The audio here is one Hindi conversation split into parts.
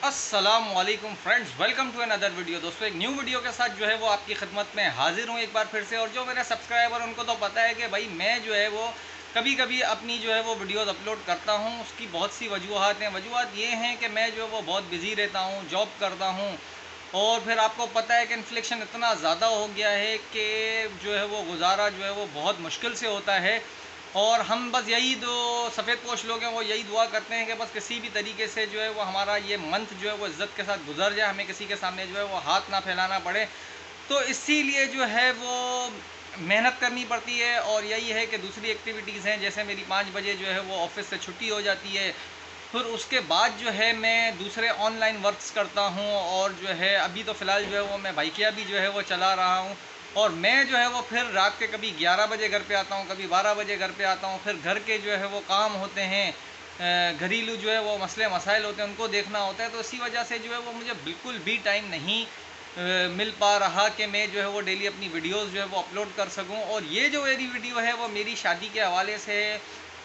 अस्सलामुअलैकुम friends, welcome to another video. दोस्तों, एक न्यू वीडियो के साथ जो है वो आपकी खिदमत में हाजिर हूँ एक बार फिर से। और जो मेरे सब्सक्राइबर उनको तो पता है कि भाई मैं जो है वो कभी कभी अपनी जो है वो वीडियोस अपलोड करता हूँ। उसकी बहुत सी वजूहत हैं। वजूहत ये हैं कि मैं जो है वो बहुत बिज़ी रहता हूँ, जॉब करता हूँ। और फिर आपको पता है कि इन्फ्लेशन इतना ज़्यादा हो गया है कि जो है वो गुजारा जो है वो बहुत मुश्किल से होता है। और हम बस यही जो सफ़ेद पोश लोग हैं वो यही दुआ करते हैं कि बस किसी भी तरीके से जो है वो हमारा ये मंथ जो है वो इज़्ज़त के साथ गुजर जाए, हमें किसी के सामने जो है वो हाथ ना फैलाना पड़े। तो इसीलिए जो है वो मेहनत करनी पड़ती है। और यही है कि दूसरी एक्टिविटीज़ हैं, जैसे मेरी 5 बजे जो है वो ऑफिस से छुट्टी हो जाती है। फिर उसके बाद जो है मैं दूसरे ऑनलाइन वर्क्स करता हूँ। और जो है अभी तो फ़िलहाल जो है वो मैं बाइकिया भी जो है वो चला रहा हूँ। और मैं जो है वो फिर रात के कभी 11 बजे घर पे आता हूँ, कभी 12 बजे घर पे आता हूँ। फिर घर के जो है वो काम होते हैं, घरेलू जो है वो मसले मसाइल होते हैं, उनको देखना होता है। तो इसी वजह से जो है वो मुझे बिल्कुल भी टाइम नहीं मिल पा रहा कि मैं जो है वो डेली अपनी वीडियोस जो है वो अपलोड कर सकूं। और ये जो मेरी वीडियो है वो मेरी शादी के हवाले से है।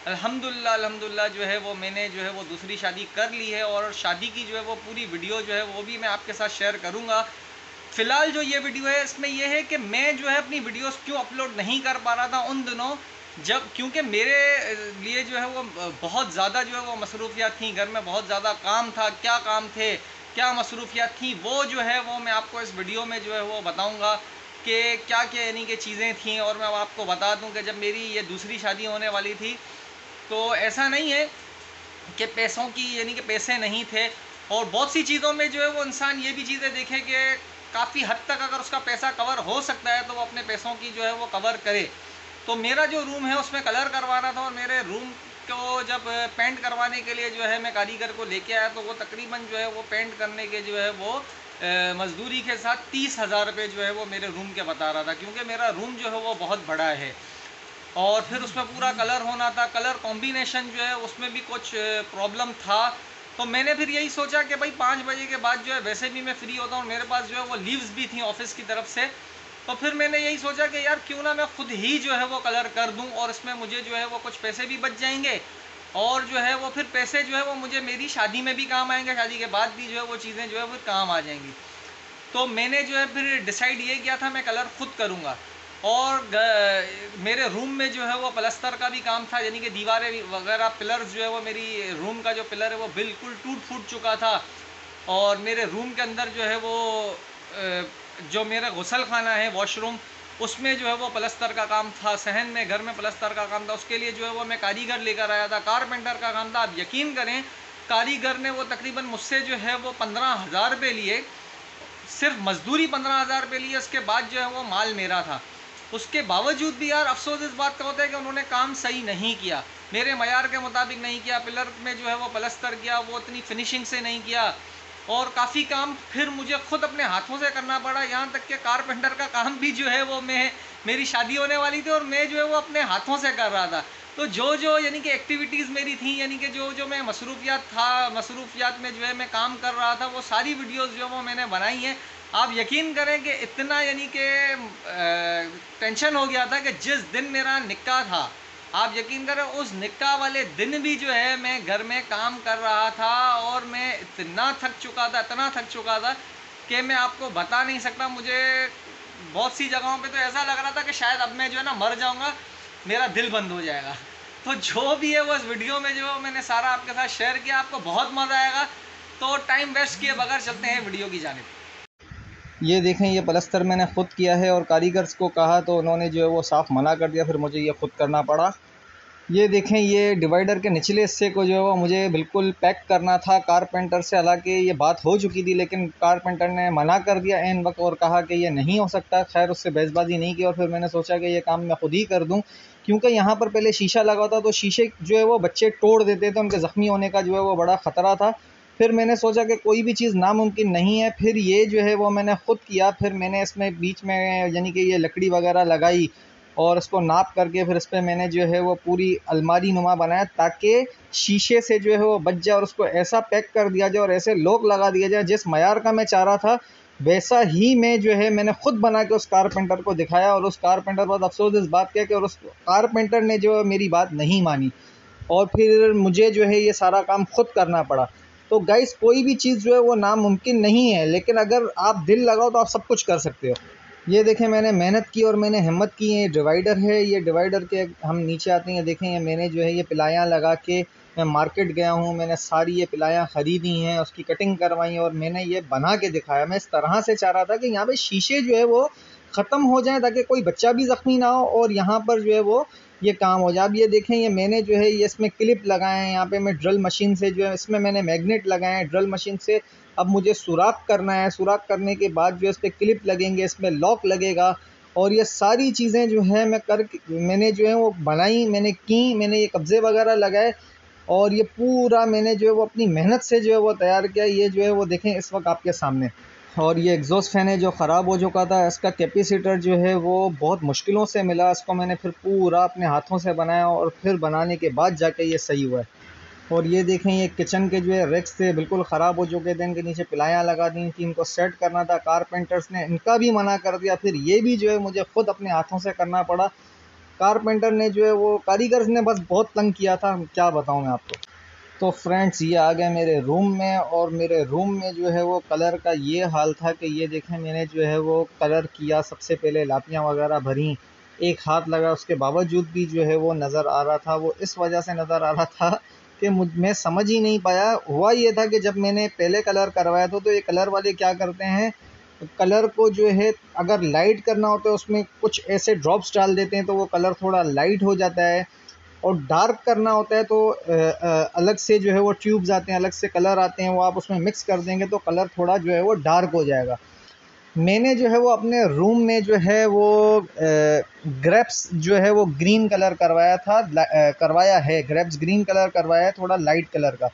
अल्हम्दुलिल्लाह जो है वो मैंने जो है वो दूसरी शादी कर ली है। और शादी की जो है वो पूरी वीडियो जो है वो भी मैं आपके साथ शेयर करूँगा। फ़िलहाल जो ये वीडियो है इसमें ये है कि मैं जो है अपनी वीडियोस क्यों अपलोड नहीं कर पा रहा था उन दिनों, जब क्योंकि मेरे लिए जो है वो बहुत ज़्यादा जो है वो मसरूफियात थी, घर में बहुत ज़्यादा काम था। क्या काम थे, क्या मसरूफियात थी, वो जो है वो मैं आपको इस वीडियो में जो है वो बताऊँगा कि क्या क्या यानी कि चीज़ें थीं। और मैं आपको बता दूँ कि जब मेरी ये दूसरी शादी होने वाली थी तो ऐसा नहीं है कि पैसों की यानी कि पैसे नहीं थे। और बहुत सी चीज़ों में जो है वो इंसान ये भी चीज़ें देखे कि काफ़ी हद तक अगर उसका पैसा कवर हो सकता है तो वो अपने पैसों की जो है वो कवर करे। तो मेरा जो रूम है उसमें कलर करवाना था। और मेरे रूम को जब पेंट करवाने के लिए जो है मैं कारीगर को लेके आया तो वो तकरीबन जो है वो पेंट करने के जो है वो मज़दूरी के साथ 30,000 रुपये जो है वो मेरे रूम के बता रहा था, क्योंकि मेरा रूम जो है वो बहुत बड़ा है। और फिर उसमें पूरा कलर होना था, कलर कॉम्बिनेशन जो है उसमें भी कुछ प्रॉब्लम था। तो मैंने फिर यही सोचा कि भाई 5 बजे के बाद जो है वैसे भी मैं फ्री होता हूँ, मेरे पास जो है वो लीव्स भी थी ऑफिस की तरफ से। तो फिर मैंने यही सोचा कि यार क्यों ना मैं खुद ही जो है वो कलर कर दूँ, और इसमें मुझे जो है वो कुछ पैसे भी बच जाएंगे। और जो है वो फिर पैसे जो है वो मुझे मेरी शादी में भी काम आएंगे, शादी के बाद भी जो है वो चीज़ें जो है वो काम आ जाएंगी। तो मैंने जो है फिर डिसाइड ये किया था मैं कलर खुद करूँगा। और मेरे रूम में जो है वो प्लस्तर का भी काम था, यानी कि दीवारें वगैरह पिलर्स जो है वो मेरी रूम का जो पिलर है वो बिल्कुल टूट फूट चुका था। और मेरे रूम के अंदर जो है वो जो मेरा गुसल खाना है, वॉशरूम, उसमें जो है वो प्लस्तर का काम था। सहन में घर में प्लस्तर का काम था, उसके लिए जो है वो मैं कारीगर लेकर आया था। कारपेंटर का काम था। आप यकीन करें, कारीगर ने वो तकरीबन मुझसे जो है वो 15,000 रुपये लिए, सिर्फ मजदूरी 15,000 रुपये लिए। उसके बाद जो है वो माल मेरा था। उसके बावजूद भी यार अफसोस इस बात का होता है कि उन्होंने काम सही नहीं किया, मेरे मयार के मुताबिक नहीं किया। पिलर में जो है वो प्लस्तर किया, वो इतनी फिनिशिंग से नहीं किया। और काफ़ी काम फिर मुझे खुद अपने हाथों से करना पड़ा। यहाँ तक कि कारपेंटर का काम भी जो है वो मेरी शादी होने वाली थी और मैं जो है वो अपने हाथों से कर रहा था। तो जो यानी कि एक्टिविटीज़ मेरी थी, यानी कि जो मैं मसरूफियात में जो है मैं काम कर रहा था, वो सारी वीडियोस जो है वो मैंने बनाई हैं। आप यकीन करें कि इतना यानी कि टेंशन हो गया था कि जिस दिन मेरा निक्का था, आप यकीन करें उस निक्का वाले दिन भी जो है मैं घर में काम कर रहा था। और मैं इतना थक चुका था, इतना थक चुका था कि मैं आपको बता नहीं सकता। मुझे बहुत सी जगहों पे तो ऐसा लग रहा था कि शायद अब मैं जो है ना मर जाऊंगा, मेरा दिल बंद हो जाएगा। तो जो भी है वो इस वीडियो में जो मैंने सारा आपके साथ शेयर किया, आपको बहुत मज़ा आएगा। तो टाइम वेस्ट किए बगैर चलते हैं वीडियो की जानिब। ये देखें, ये प्लस्तर मैंने ख़ुद किया है और कारीगर्स को कहा तो उन्होंने जो है वो साफ़ मना कर दिया, फिर मुझे ये ख़ुद करना पड़ा। ये देखें, ये डिवाइडर के निचले हिस्से को जो है वो मुझे बिल्कुल पैक करना था कारपेंटर से। हालांकि ये बात हो चुकी थी लेकिन कारपेंटर ने मना कर दिया ऐन वक्त और कहा कि ये नहीं हो सकता। खैर, उससे बहसबाजी नहीं की और फिर मैंने सोचा कि ये काम मैं खुद ही कर दूं, क्योंकि यहाँ पर पहले शीशा लगा था तो शीशे जो है वो बच्चे तोड़ देते थे, उनके ज़ख्मी होने का जो है वो बड़ा ख़तरा था। फिर मैंने सोचा कि कोई भी चीज़ नामुमकिन नहीं है। फिर ये जो है वो मैंने ख़ुद किया। फिर मैंने इसमें बीच में यानी कि ये लकड़ी वगैरह लगाई और इसको नाप करके फिर इस पे मैंने जो है वो पूरी अलमारी नुमा बनाया ताकि शीशे से जो है वो बच जाए। और उसको ऐसा पैक कर दिया जाए और ऐसे लॉक लगा दिया जाए जिस मयार का मैं चाह रहा था वैसा ही मैं जो है मैंने खुद बना के उस कारपेंटर को दिखाया। और उस कारपेंटर पर अफसोस इस बात का कि और उस कारपेंटर ने जो मेरी बात नहीं मानी और फिर मुझे जो है ये सारा काम खुद करना पड़ा। तो गाइस कोई भी चीज़ जो है वो नामुमकिन नहीं है, लेकिन अगर आप दिल लगाओ तो आप सब कुछ कर सकते हो। ये देखें मैंने मेहनत की और मैंने हिम्मत की है। ये डिवाइडर है, ये डिवाइडर के हम नीचे आते हैं। देखें ये मैंने जो है ये पिलायाँ लगा के मैं मार्केट गया हूँ, मैंने सारी ये पिलायाँ ख़रीदी हैं, उसकी कटिंग करवाई और मैंने ये बना के दिखाया। मैं इस तरह से चाह रहा था कि यहाँ पे शीशे जो है वो ख़त्म हो जाएँ ताकि कोई बच्चा भी ज़ख्मी ना हो और यहाँ पर जो है वो ये काम हो जाए। अब ये देखें ये मैंने जो है ये इसमें क्लिप लगाए हैं, यहाँ पे मैं ड्रिल मशीन से जो है इसमें मैंने मैग्नेट लगाए हैं ड्रिल मशीन से। अब मुझे सुराख करना है, सुराख करने के बाद जो है इस पर क्लिप लगेंगे, इसमें लॉक लगेगा और ये सारी चीज़ें जो है मैंने जो है वो बनाई, मैंने की, मैंने ये कब्ज़े वगैरह लगाए और ये पूरा मैंने जो है वो अपनी मेहनत से जो है वो तैयार किया। ये जो है वो देखें इस वक्त आपके सामने। और ये एग्जॉस्ट फ़ैन है जो ख़राब हो चुका था, इसका कैपेसिटर जो है वो बहुत मुश्किलों से मिला। इसको मैंने फिर पूरा अपने हाथों से बनाया और फिर बनाने के बाद जाके ये सही हुआ है। और ये देखें ये किचन के जो है रेक्स थे बिल्कुल ख़राब हो चुके थे, इनके नीचे पिलायाँ लगा दी थी, इनको सेट करना था। कारपेंटर्स ने इनका भी मना कर दिया, फिर ये भी जो है मुझे ख़ुद अपने हाथों से करना पड़ा। कारपेंटर ने जो है वो कारीगर ने बस बहुत तंग किया था, क्या बताऊँ मैं आपको। तो फ्रेंड्स ये आ गए मेरे रूम में और मेरे रूम में जो है वो कलर का ये हाल था कि ये देखें मैंने जो है वो कलर किया। सबसे पहले लापियाँ वगैरह भरी, एक हाथ लगा, उसके बावजूद भी जो है वो नज़र आ रहा था। वो इस वजह से नज़र आ रहा था कि मैं समझ ही नहीं पाया। हुआ ये था कि जब मैंने पहले कलर करवाया था तो ये कलर वाले क्या करते हैं, कलर को जो है अगर लाइट करना होता है उसमें कुछ ऐसे ड्रॉप्स डाल देते हैं तो वो कलर थोड़ा लाइट हो जाता है, और डार्क करना होता है तो अलग से जो है वो ट्यूब्स आते हैं, अलग से कलर आते हैं, वो आप उसमें मिक्स कर देंगे तो कलर थोड़ा जो है वो डार्क हो जाएगा। मैंने जो है वो अपने रूम में जो है वो ग्रेप्स जो है वो ग्रीन कलर करवाया है, ग्रेप्स ग्रीन कलर करवाया है, थोड़ा लाइट कलर का।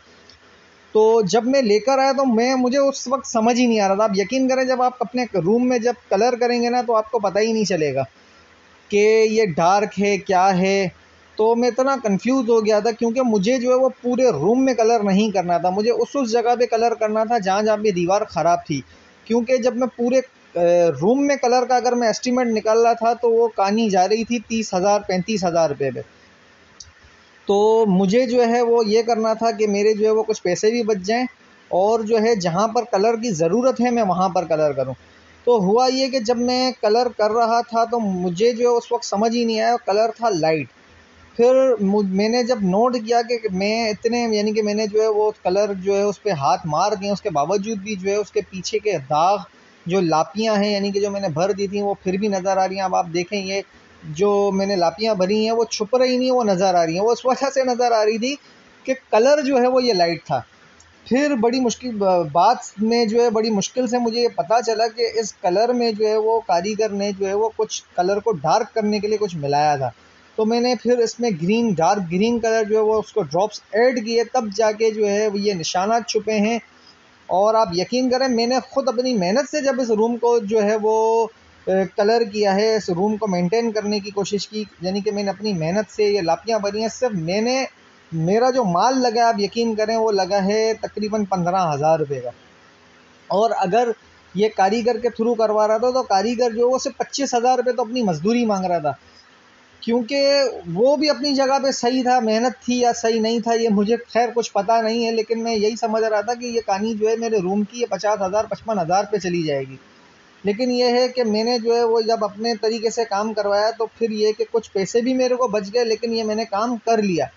तो जब मैं लेकर आया तो मुझे उस वक्त समझ ही नहीं आ रहा था। आप यकीन करें जब आप अपने रूम में जब कलर करेंगे ना तो आपको पता ही नहीं चलेगा कि ये डार्क है क्या है। तो मैं इतना कंफ्यूज हो गया था क्योंकि मुझे जो है वो पूरे रूम में कलर नहीं करना था, मुझे उस जगह पे कलर करना था जहाँ जहाँ पे दीवार ख़राब थी। क्योंकि जब मैं पूरे रूम में कलर का अगर मैं एस्टीमेट निकाल रहा था तो वो कहानी जा रही थी 30,000 35,000 रुपये पे। तो मुझे जो है वो ये करना था कि मेरे जो है वो कुछ पैसे भी बच जाएँ और जो है जहाँ पर कलर की ज़रूरत है मैं वहाँ पर कलर करूँ। तो हुआ ये कि जब मैं कलर कर रहा था तो मुझे जो है उस वक्त समझ ही नहीं आया, कलर था लाइट। फिर मैंने जब नोट किया कि मैं इतने यानी कि मैंने जो है वो कलर जो है उस पर हाथ मार दिए, उसके बावजूद भी जो है उसके पीछे के दाग जो लापियाँ हैं यानी कि जो मैंने भर दी थी वो फिर भी नज़र आ रही हैं। अब आप देखें ये जो मैंने लापियाँ भरी हैं वो छुप रही नहीं, वो नज़र आ रही हैं। वो उस वजह से नज़र आ रही थी कि कलर जो है वो ये लाइट था। फिर बड़ी मुश्किल बात में जो है बड़ी मुश्किल से मुझे ये पता चला कि इस कलर में जो है वो कारीगर ने जो है वो कुछ कलर को डार्क करने के लिए कुछ मिलाया था। तो मैंने फिर इसमें डार्क ग्रीन कलर जो है वो उसको ड्रॉप्स ऐड किए, तब जाके जो है ये निशानात छुपे हैं। और आप यकीन करें मैंने ख़ुद अपनी मेहनत से जब इस रूम को जो है वो कलर किया है, इस रूम को मेंटेन करने की कोशिश की, यानी कि मैंने अपनी मेहनत से ये लापियाँ भरी हैं। सिर्फ मेरा जो माल लगा आप यकीन करें वो लगा है तकरीबन 15,000 रुपये का। और अगर ये कारीगर के थ्रू करवा रहा था तो कारीगर जो वो सिर्फ 25,000 रुपये तो अपनी मजदूरी मांग रहा था। क्योंकि वो भी अपनी जगह पे सही था, मेहनत थी या सही नहीं था ये मुझे खैर कुछ पता नहीं है, लेकिन मैं यही समझ रहा था कि ये कहानी जो है मेरे रूम की ये 50,000 55,000 पे चली जाएगी। लेकिन ये है कि मैंने जो है वो जब अपने तरीके से काम करवाया तो फिर ये कि कुछ पैसे भी मेरे को बच गए, लेकिन ये मैंने काम कर लिया।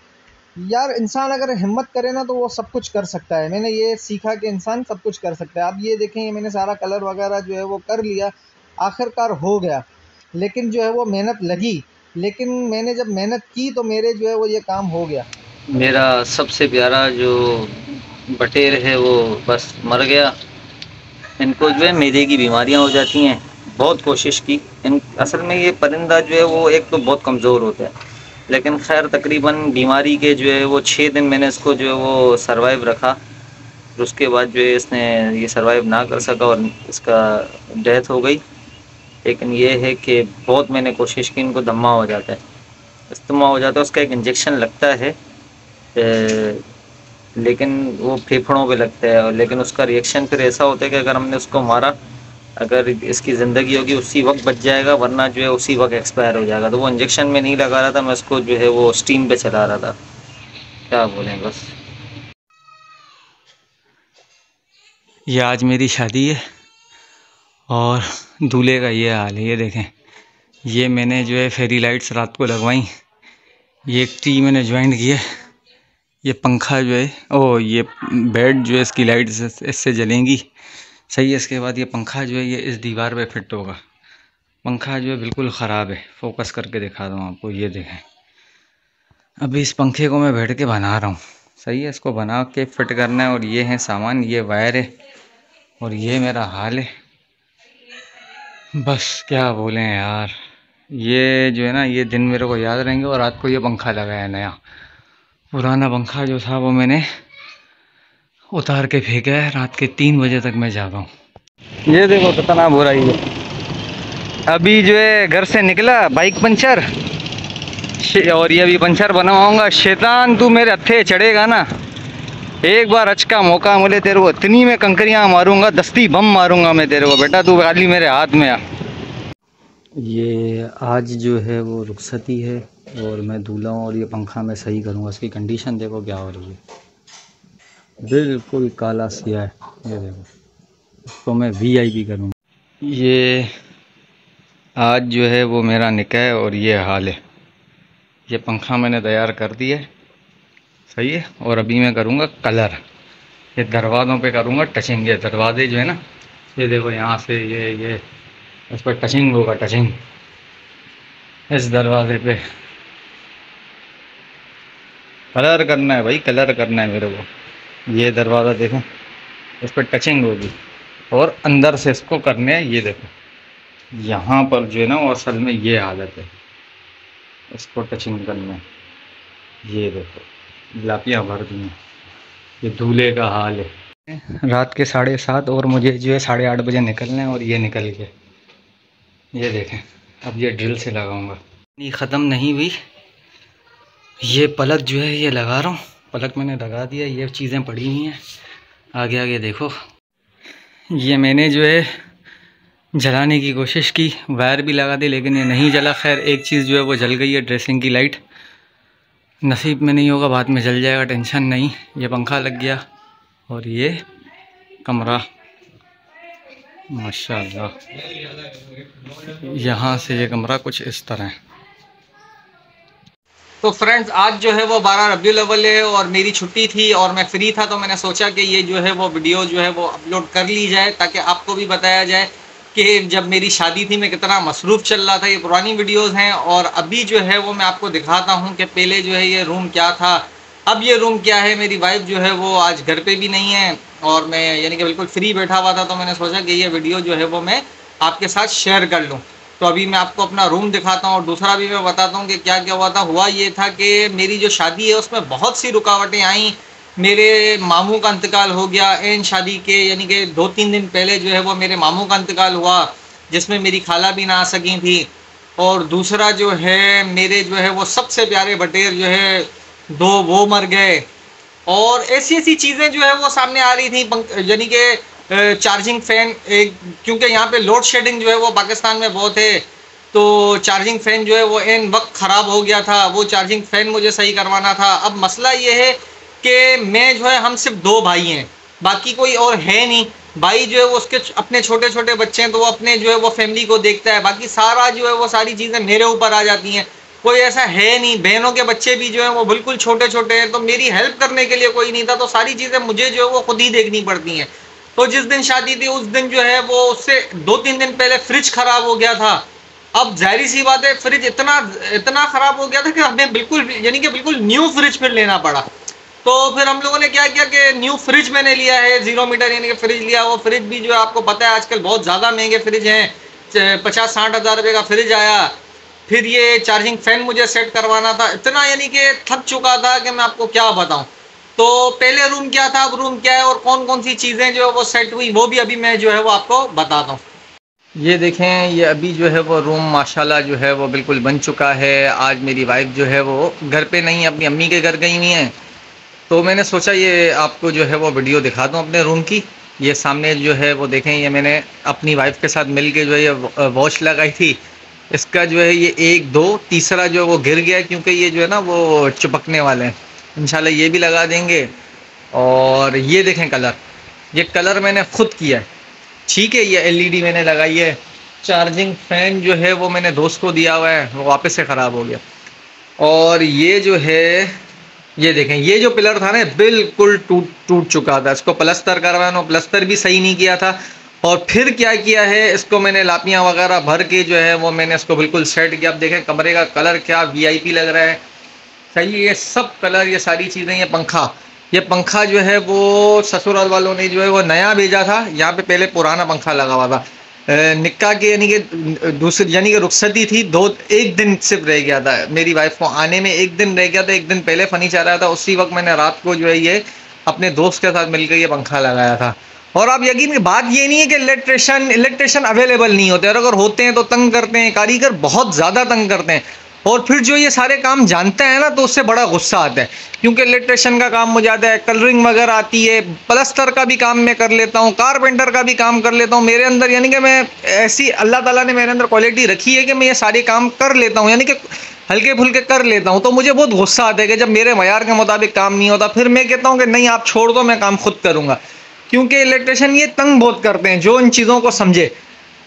यार इंसान अगर हिम्मत करे ना तो वो सब कुछ कर सकता है। मैंने ये सीखा कि इंसान सब कुछ कर सकता है। अब ये देखें ये मैंने सारा कलर वगैरह जो है वो कर लिया, आखिरकार हो गया। लेकिन जो है वो मेहनत लगी, लेकिन मैंने जब मेहनत की तो मेरे जो है वो ये काम हो गया। मेरा सबसे प्यारा जो बटेर है वो बस मर गया। इनको जो है मैदे की बीमारियां हो जाती हैं। बहुत कोशिश की, असल में ये परिंदा जो है वो एक तो बहुत कमज़ोर होता है, लेकिन खैर तकरीबन बीमारी के जो है वो 6 दिन मैंने इसको जो है वो सरवाइव रखा। फिर उसके बाद जो है इसने ये सरवाइव ना कर सका और इसका डेथ हो गई। लेकिन ये है कि बहुत मैंने कोशिश की, इनको दमा हो जाता है, इस्तेमा हो जाता है, उसका एक इंजेक्शन लगता है लेकिन वो फेफड़ों पे लगता है। और लेकिन उसका रिएक्शन फिर ऐसा होता है कि अगर हमने उसको मारा, अगर इसकी ज़िंदगी होगी उसी वक्त बच जाएगा, वरना जो है उसी वक्त एक्सपायर हो जाएगा। तो वो इंजेक्शन में नहीं लगा रहा था, मैं उसको जो है वो स्टीम पे चला रहा था। क्या बोलें बस। ये आज मेरी शादी है और दूल्हे का ये हाल है। ये देखें, ये मैंने जो है फेरी लाइट्स रात को लगवाई, ये एक ट्री मैंने ज्वाइन किया, ये पंखा जो है ये बेड जो है इसकी लाइट इससे जलेंगी, सही है। इसके बाद ये पंखा जो है ये इस दीवार पे फिट होगा। पंखा जो है बिल्कुल ख़राब है, फोकस करके दिखा दूँ आपको। ये देखें, अभी इस पंखे को मैं बैठ के बना रहा हूँ, सही है। इसको बना के फिट करना है और ये है सामान, ये वायर है और ये मेरा हाल है। बस क्या बोलें यार, ये जो है ना ये दिन मेरे को याद रहेंगे। और रात को ये पंखा लगाया नया, पुराना पंखा जो था वो मैंने उतार के फेंका है। रात के 3 बजे तक मैं जागा हूँ। ये देखो कितना बुरा ही है। अभी जो है घर से निकला, बाइक पंचर, और ये अभी पंचर बनवाऊंगा। शैतान तू मेरे हत्थे चढ़ेगा ना, एक बार अचका मौका मिले तेरे को इतनी मैं कंकरियाँ मारूंगा, दस्ती बम मारूंगा मैं तेरे को। बेटा तू खाली मेरे हाथ में आ। ये आज जो है वो रुखसती है और मैं दूल्हा हूँ और ये पंखा मैं सही करूँगा। इसकी कंडीशन देखो क्या हो रही है, बिल्कुल काला सिया है। ये देखो, इसको मैं VIP करूँगा। ये आज जो है वो मेरा निकाह है और ये हाल है। ये पंखा मैंने तैयार कर दिया है, सही है। और अभी मैं करूँगा कलर, ये दरवाज़ों पे करूँगा टचिंग। ये दरवाजे जो है ना, ये देखो यहाँ से ये इस पर टचिंग होगा, टचिंग इस दरवाजे पे कलर करना है भाई, कलर करना है मेरे को। ये दरवाज़ा देखो, इस पर टचिंग होगी और अंदर से इसको करने है। ये देखो यहाँ पर जो है ना वो असल में ये हालत है, इसको टचिंग करना है। ये देखो लापियाँ भर दी हैं। ये दूल्हे का हाल है। रात के 7:30 और मुझे जो है 8:30 बजे निकलना है और ये निकल गया। ये देखें, अब ये ड्रिल से लगाऊंगा। ये ख़त्म नहीं हुई, ये पलक जो है ये लगा रहा हूँ। पलक मैंने लगा दिया, ये चीज़ें पड़ी हुई हैं। आगे आगे देखो, ये मैंने जो है जलाने की कोशिश की, वायर भी लगा दी लेकिन ये नहीं जला। खैर एक चीज़ जो है वो जल गई है, ड्रेसिंग की लाइट। नसीब में नहीं होगा, बाद में जल जाएगा, टेंशन नहीं। ये पंखा लग गया और ये कमरा माशाल्लाह, यहाँ से ये कमरा कुछ इस तरह है। तो फ्रेंड्स आज जो है वो 12 रबीउल अव्वल है और मेरी छुट्टी थी और मैं फ्री था, तो मैंने सोचा कि ये जो है वो वीडियो जो है वो अपलोड कर ली जाए ताकि आपको भी बताया जाए कि जब मेरी शादी थी मैं कितना मसरूफ़ चल रहा था। ये पुरानी वीडियोस हैं और अभी जो है वो मैं आपको दिखाता हूँ कि पहले जो है ये रूम क्या था, अब ये रूम क्या है। मेरी वाइफ जो है वो आज घर पे भी नहीं है और मैं यानी कि बिल्कुल फ्री बैठा हुआ था, तो मैंने सोचा कि ये वीडियो जो है वो मैं आपके साथ शेयर कर लूँ। तो अभी मैं आपको अपना रूम दिखाता हूँ और दूसरा भी मैं बताता हूँ कि क्या क्या हुआ था। हुआ ये था कि मेरी जो शादी है उसमें बहुत सी रुकावटें आई। मेरे मामू का इंतकाल हो गया एन शादी के, यानी कि 2-3 दिन पहले जो है वो मेरे मामू का इंतकाल हुआ, जिसमें मेरी खाला भी ना आ सकी थी। और दूसरा जो है मेरे जो है वो सबसे प्यारे बटेर जो है 2 वो मर गए। और ऐसी ऐसी चीज़ें जो है वो सामने आ रही थी, यानी कि चार्जिंग फ़ैन, क्योंकि यहाँ पे लोड शेडिंग जो है वो पाकिस्तान में बहुत है, तो चार्जिंग फ़ैन जो है वो एन वक्त ख़राब हो गया था। वो चार्जिंग फ़ैन मुझे सही करवाना था। अब मसला ये है कि मैं जो है हम सिर्फ 2 भाई हैं, बाकी कोई और है नहीं। भाई जो है वो उसके अपने छोटे छोटे बच्चे हैं तो वो अपने जो है वो फैमिली को देखता है, बाकी सारा जो है वो सारी चीज़ें मेरे ऊपर आ जाती हैं। कोई ऐसा है नहीं, बहनों के बच्चे भी जो है वो बिल्कुल छोटे छोटे हैं, तो मेरी हेल्प करने के लिए कोई नहीं था, तो सारी चीज़ें मुझे जो है वो खुद ही देखनी पड़ती हैं। तो जिस दिन शादी थी उस दिन जो है वो उससे 2-3 दिन पहले फ्रिज ख़राब हो गया था। अब जाहिर सी बात है फ्रिज इतना ख़राब हो गया था कि हमें बिल्कुल यानी कि बिल्कुल न्यू फ्रिज फिर लेना पड़ा। तो फिर हम लोगों ने क्या किया कि न्यू फ्रिज मैंने लिया है, 0 मीटर यानी कि फ्रिज लिया। वो फ्रिज भी जो है आपको पता है आजकल बहुत ज़्यादा महंगे फ्रिज हैं, 50-60 हज़ार रुपये का फ्रिज आया। फिर ये चार्जिंग फ़ैन मुझे सेट करवाना था, इतना यानी कि थक चुका था कि मैं आपको क्या बताऊं। तो पहले रूम क्या था, अब रूम क्या है और कौन कौन सी चीज़ें जो है वो सेट हुई, वो भी अभी मैं जो है वो आपको बताता हूँ। ये देखें, ये अभी जो है वो रूम माशाल्लाह जो है वो बिल्कुल बन चुका है। आज मेरी वाइफ जो है वो घर पे नहीं, अपनी अम्मी के घर गई हुई हैं, तो मैंने सोचा ये आपको जो है वो वीडियो दिखा दूँ अपने रूम की। ये सामने जो है वो देखें, ये मैंने अपनी वाइफ के साथ मिल के जो है ये वॉच लगाई थी। इसका जो है ये 1-2 तीसरा जो है वो गिर गया, क्योंकि ये जो है ना वो चिपकने वाले हैं। इंशाल्लाह ये भी लगा देंगे। और ये देखें कलर, ये कलर मैंने खुद किया है, ठीक है। ये LED मैंने लगाई है। चार्जिंग फैन जो है वो मैंने दोस्त को दिया हुआ है, वो वापस से ख़राब हो गया। और ये जो है, ये देखें, ये जो पिलर था ना बिल्कुल टूट चुका था। इसको प्लस्तर करवाना, प्लस्तर भी सही नहीं किया था। और फिर क्या किया है, इसको मैंने लापियाँ वगैरह भर के जो है वो मैंने इसको बिल्कुल सेट किया। अब देखें कमरे का कलर क्या VIP लग रहा है, सही है। ये सब कलर, ये सारी चीज़ें, ये पंखा जो है वो ससुराल वालों ने जो है वो नया भेजा था। यहाँ पे पहले पुराना पंखा लगा हुआ था। निक्का के यानी कि दूसरी यानी कि रुखसती थी, एक दिन सिर्फ रह गया था मेरी वाइफ को आने में, एक दिन रह गया था। एक दिन पहले फर्नीचर आया था, उसी वक्त मैंने रात को जो है ये अपने दोस्त के साथ मिलकर ये पंखा लगाया था। और आप यकीन की बात ये नहीं है कि इलेक्ट्रिशियन अवेलेबल नहीं होते, और अगर होते हैं तो तंग करते हैं, कारीगर बहुत ज़्यादा तंग करते हैं। और फिर जो ये सारे काम जानते हैं ना तो उससे बड़ा गुस्सा आता है, क्योंकि इलेक्ट्रिशियन का काम हो जाता है, कलरिंग वगैरह आती है, प्लस्तर का भी काम मैं कर लेता हूँ, कारपेंटर का भी काम कर लेता हूँ। मेरे अंदर यानी कि मैं ऐसी, अल्लाह ताला ने मेरे अंदर क्वालिटी रखी है कि मैं ये सारे काम कर लेता हूँ, यानी कि हल्के फुल्के कर लेता हूँ। तो मुझे बहुत गुस्सा आता है कि जब मेरे मयार के मुताबिक काम नहीं होता, फिर मैं कहता हूँ कि नहीं आप छोड़ दो, मैं काम खुद करूँगा। क्योंकि इलेक्ट्रिशियन ये तंग बहुत करते हैं जो इन चीज़ों को समझे।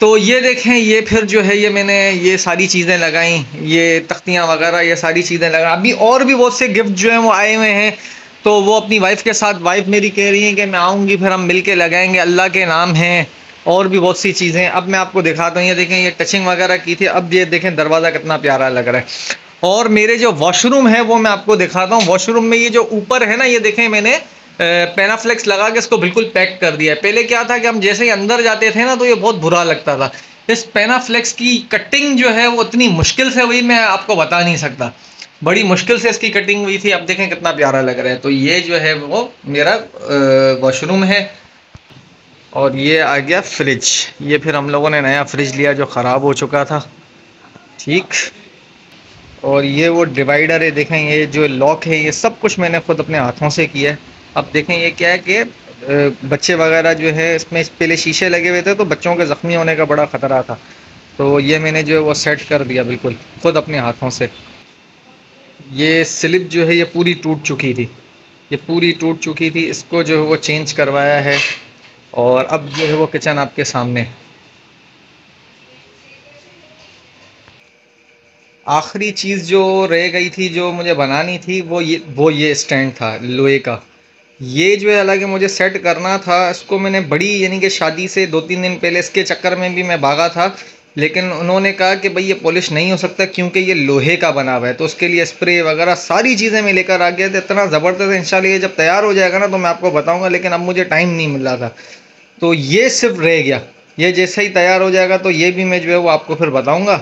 तो ये देखें, ये फिर जो है ये मैंने ये सारी चीज़ें लगाई, ये तख्तियाँ वगैरह, ये सारी चीज़ें लगाई। अभी और भी बहुत से गिफ्ट जो हैं वो आए हुए हैं, तो वो अपनी वाइफ के साथ, वाइफ मेरी कह रही है कि मैं आऊँगी, फिर हम मिल के लगाएँगे, अल्लाह के नाम हैं। और भी बहुत सी चीज़ें अब मैं आपको दिखाता हूँ। ये देखें, ये टचिंग वगैरह की थी। अब ये देखें दरवाज़ा कितना प्यारा लग रहा है। और मेरे जो वॉशरूम है वो मैं आपको दिखाता हूँ। वॉशरूम में ये जो ऊपर है ना, ये देखें मैंने पेनाफ्लेक्स लगा के इसको बिल्कुल पैक कर दिया है। पहले क्या था कि हम जैसे ही अंदर जाते थे ना तो ये बहुत बुरा लगता था। इस पेनाफ्लेक्स की कटिंग जो है वो इतनी मुश्किल से हुई, मैं आपको बता नहीं सकता, बड़ी मुश्किल से इसकी कटिंग हुई थी। अब देखें कितना प्यारा लग रहा है। तो ये जो है वो मेरा वॉशरूम है। और ये आ गया फ्रिज। ये फिर हम लोगों ने नया फ्रिज लिया जो ख़राब हो चुका था, ठीक। और ये वो डिवाइडर है, देखें ये जो लॉक है, ये सब कुछ मैंने खुद अपने हाथों से किया है। अब देखें ये क्या है कि बच्चे वगैरह जो है, इसमें पहले शीशे लगे हुए थे तो बच्चों के ज़ख्मी होने का बड़ा ख़तरा था, तो ये मैंने जो है वो सेट कर दिया बिल्कुल खुद अपने हाथों से। ये स्लिप जो है ये पूरी टूट चुकी थी, इसको जो है वो चेंज करवाया है। और अब जो है वो किचन आपके सामने। आखिरी चीज़ जो रह गई थी, जो मुझे बनानी थी, वो ये स्टैंड था लोहे का। ये जो है हालांकि मुझे सेट करना था, इसको मैंने बड़ी यानी कि शादी से 2-3 दिन पहले इसके चक्कर में भी मैं भागा था, लेकिन उन्होंने कहा कि भाई ये पॉलिश नहीं हो सकता क्योंकि ये लोहे का बना हुआ है। तो उसके लिए स्प्रे वगैरह सारी चीज़ें मैं लेकर आ गया था, इतना ज़बरदस्त। इंशाल्लाह ये जब तैयार हो जाएगा ना तो मैं आपको बताऊँगा, लेकिन अब मुझे टाइम नहीं मिल रहा था, तो ये सिर्फ रह गया। ये जैसे ही तैयार हो जाएगा तो ये भी मैं जो है वो आपको फिर बताऊँगा।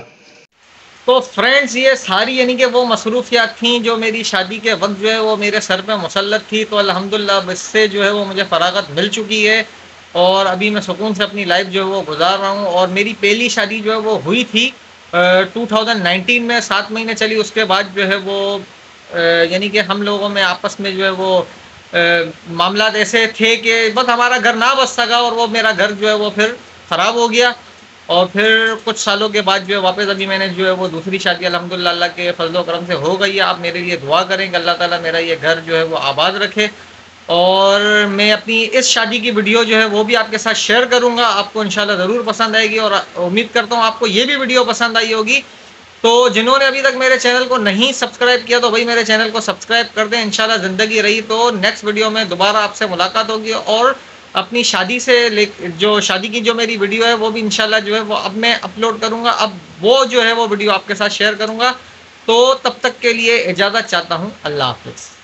तो फ्रेंड्स, ये सारी यानी कि वो मसरूफियात थी जो मेरी शादी के वक्त जो है वो मेरे सर पे मुसल्लत थी। तो अल्हम्दुलिल्लाह इससे जो है वो मुझे फ़रागत मिल चुकी है और अभी मैं सुकून से अपनी लाइफ जो है वो गुजार रहा हूँ। और मेरी पहली शादी जो है वो हुई थी 2019 में, 7 महीने चली। उसके बाद जो है वो यानी कि हम लोगों में आपस में जो है वो मामला ऐसे थे कि बस हमारा घर ना बस सका, और वो मेरा घर जो है वो फिर ख़राब हो गया। और फिर कुछ सालों के बाद जो है वापस अभी मैंने जो है वो दूसरी शादी अल्हम्दुलिल्लाह अल्लाह के फजल करम से हो गई है। आप मेरे लिए दुआ करें कि अल्लाह ताला मेरा ये घर जो है वो आबाद रखे। और मैं अपनी इस शादी की वीडियो जो है वो भी आपके साथ शेयर करूंगा, आपको इंशाल्लाह ज़रूर पसंद आएगी। और उम्मीद करता हूँ आपको ये भी वीडियो पसंद आई होगी। तो जिन्होंने अभी तक मेरे चैनल को नहीं सब्सक्राइब किया तो भाई मेरे चैनल को सब्सक्राइब कर दें। इंशाल्लाह ज़िंदगी रही तो नेक्स्ट वीडियो में दोबारा आपसे मुलाकात होगी। और अपनी शादी से जो शादी की जो मेरी वीडियो है वो भी इंशाल्लाह जो है वो अब मैं अपलोड करूँगा, अब वो जो है वो वीडियो आपके साथ शेयर करूँगा। तो तब तक के लिए इजाज़त चाहता हूँ। अल्लाह हाफ़िज़।